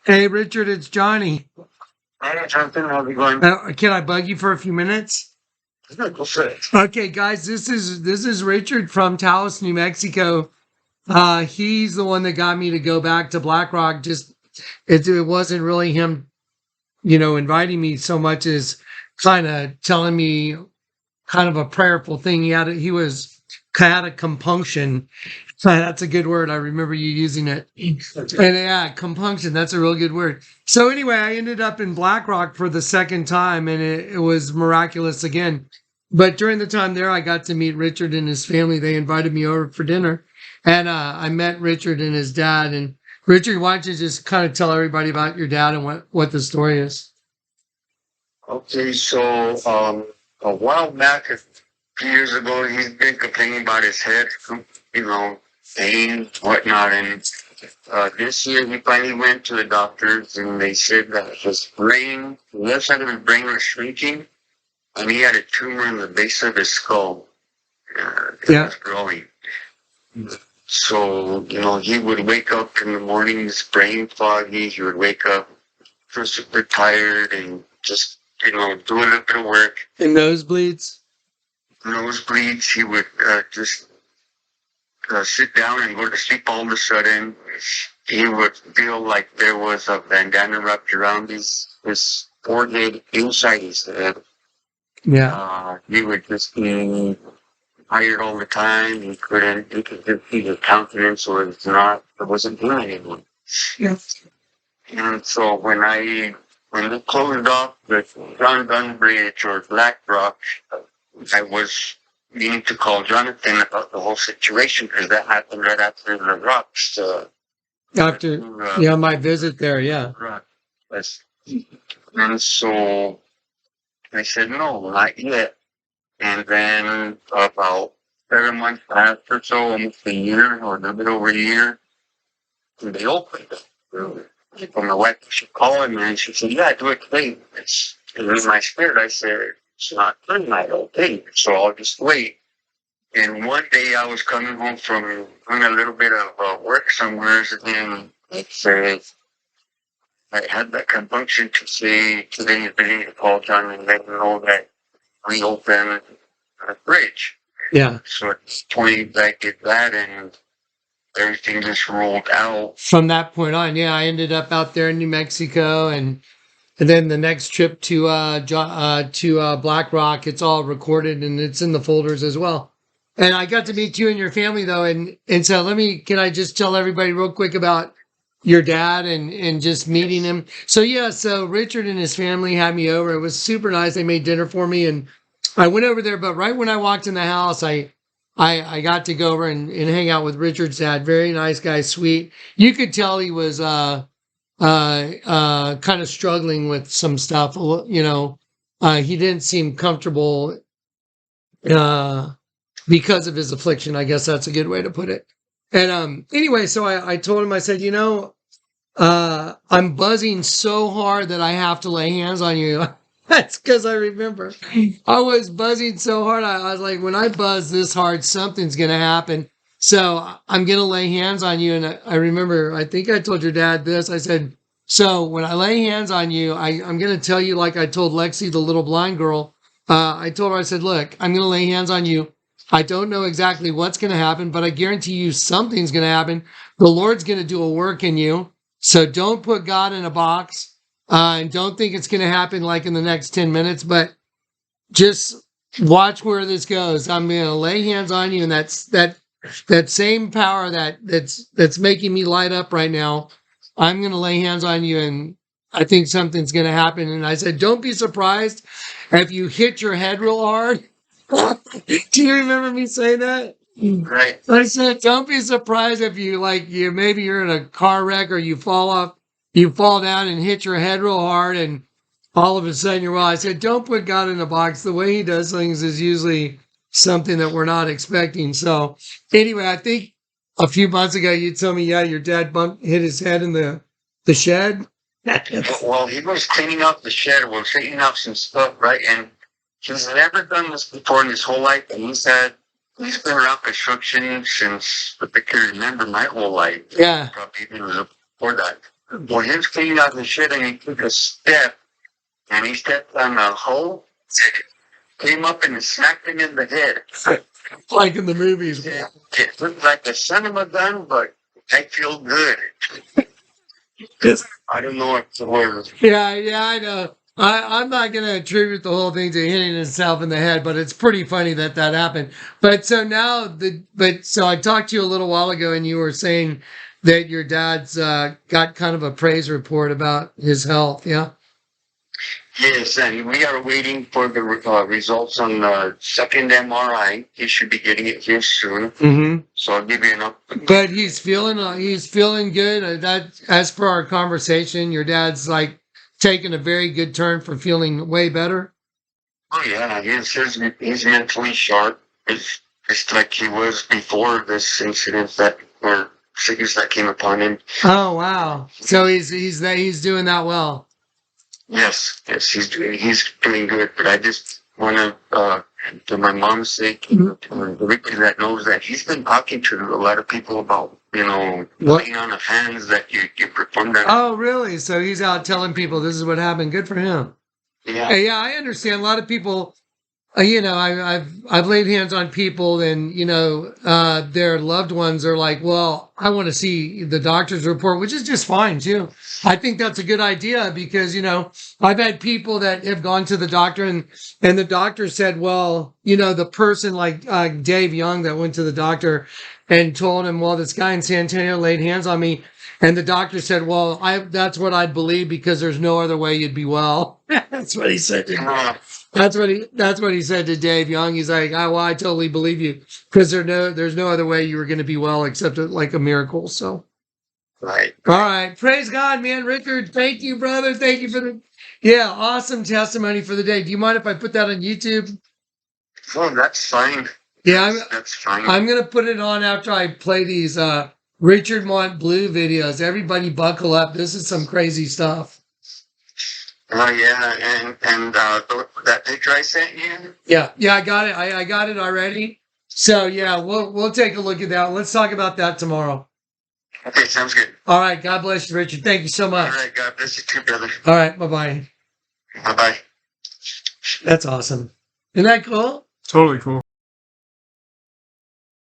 Hey, Richard, it's Johnny. Hey, Jonathan, how's it going? Can I bug you for a few minutes? Good, go for it. Okay, guys, this is Richard from Taos, New Mexico. He's the one that got me to go back to Black Rock. Just it wasn't really him, inviting me so much as kind of telling me kind of a prayerful thing. He was had a compunction. That's a good word. I remember you using it. And yeah, compunction. That's a real good word. So anyway, I ended up in Black Rock for the second time, and it was miraculous again. But during the time there, I got to meet Richard and his family. They invited me over for dinner, and I met Richard and his dad. And Richard, why don't you just kind of tell everybody about your dad and what the story is? Okay, so a while back, a few years ago, he's been complaining about his head, pain, whatnot, and this year he finally went to the doctors, and they said that his brain, the left side of his brain was shrinking, and he had a tumor in the base of his skull. It Yeah. was growing. So, he would wake up in the mornings, brain foggy. He would wake up feel super tired and just, do a little bit of work. And nosebleeds. Nosebleeds. He would just sit down and go to sleep all of a sudden. He would feel like there was a bandana wrapped around his forehead, inside his head. Yeah. He would just be tired all the time. You could just see his countenance, or it wasn't doing anything. Yeah. And so when they closed off the John Gunn Bridge or Black Rock, I was needing to call Jonathan about the whole situation because that happened right after the rocks. After my visit there, yeah. Rock. And so I said, no, not yet. And then about 7 months passed or so, almost a year or a little bit over a year, and they opened it. When my wife, she called me and she said, yeah, do it today. It's in my spirit. I said, it's not good night, okay. So I'll just wait. And one day I was coming home from doing a little bit of work somewhere, and it said, I had that compunction to say, today is the day to call John and let him know that we opened a bridge. Yeah. So it's 20 back did that, and everything just rolled out. From that point on, yeah, I ended up out there in New Mexico, and then the next trip to Black Rock, it's all recorded and it's in the folders as well. And I got to meet you and your family though, and so can I just tell everybody real quick about your dad and just meeting him? So yeah, so Richard and his family had me over. It was super nice. They made dinner for me, and I went over there. But right when I walked in the house, I got to go over and hang out with Richard's dad. Very nice guy, sweet. You could tell he was kind of struggling with some stuff. He didn't seem comfortable because of his affliction. I guess that's a good way to put it. And anyway, so I told him, I said, I'm buzzing so hard that I have to lay hands on you. That's because I remember I was buzzing so hard. I was like, when I buzz this hard, something's going to happen. So I'm going to lay hands on you. And I remember, I think I told your dad this. I said, so when I lay hands on you, I'm going to tell you like I told Lexi, the little blind girl. I told her, I said, look, I'm going to lay hands on you. I don't know exactly what's going to happen, but I guarantee you something's going to happen. The Lord's going to do a work in you. So don't put God in a box, and don't think it's going to happen like in the next 10 minutes, but just watch where this goes. I'm going to lay hands on you, and that same power that's making me light up right now. I'm going to lay hands on you, and I think something's going to happen. And I said, don't be surprised if you hit your head real hard. Do you remember me saying that? Right. I said, don't be surprised if maybe you're in a car wreck or you fall down and hit your head real hard, and all of a sudden you're well. I said, don't put God in a box. The way he does things is usually something that we're not expecting. So anyway, I think a few months ago you told me, yeah, your dad hit his head in the shed. Well, he was cleaning out the shed, well, straightening out some stuff, right? And he's never done this before in his whole life. And he's been around construction since I can remember my whole life. Yeah. Probably even before that. Well, he was cleaning out the shed and he took a step and he stepped on a hole, came up and smacked him in the head. Like in the movies. Yeah, it looked like the son of a gun, but I feel good. I don't know what the word. Yeah, I know. I'm not going to attribute the whole thing to hitting himself in the head, but it's pretty funny that happened. But so now so I talked to you a little while ago, and you were saying that your dad's got kind of a praise report about his health. Yeah. Yes, and we are waiting for the results on the second MRI. He should be getting it here soon. Mm-hmm. So I'll give you an update. But he's feeling good. That, as per our conversation, your dad's like taking a very good turn for feeling way better. Oh yeah, he's mentally sharp. It's like he was before this incident or sickness that came upon him. Oh wow! So he's doing that well. Yes, he's doing good. But I just want to, for my mom's sake, everybody that knows that he's been talking to a lot of people about, laying on of hands that you performed on. Oh, really? So he's out telling people this is what happened. Good for him. Yeah. Yeah, I understand. A lot of people, I've laid hands on people, and their loved ones are like, well, I want to see the doctor's report, which is just fine too. I think that's a good idea because I've had people that have gone to the doctor and the doctor said, well, the person like Dave Young that went to the doctor and told him, well, this guy in San Antonio laid hands on me. And the doctor said, well, that's what I'd believe because there's no other way you'd be well. That's what he said to me. That's what he said to Dave Young. He's like, oh, well, I totally believe you because there's no other way you were going to be well except like a miracle. So, right. All right. Praise God, man. Richard, thank you, brother. Thank you for awesome testimony for the day. Do you mind if I put that on YouTube? Oh, that's fine. Yeah, that's fine. I'm going to put it on after I play these Richard Mont Blue videos. Everybody buckle up. This is some crazy stuff. Oh yeah, and that picture I sent you. Yeah, I got it. I got it already. So yeah, we'll take a look at that. Let's talk about that tomorrow. Okay, sounds good. All right. God bless you, Richard. Thank you so much. All right, God bless you too, brother. All right. Bye-bye. Bye-bye. That's awesome. Isn't that cool? Totally cool.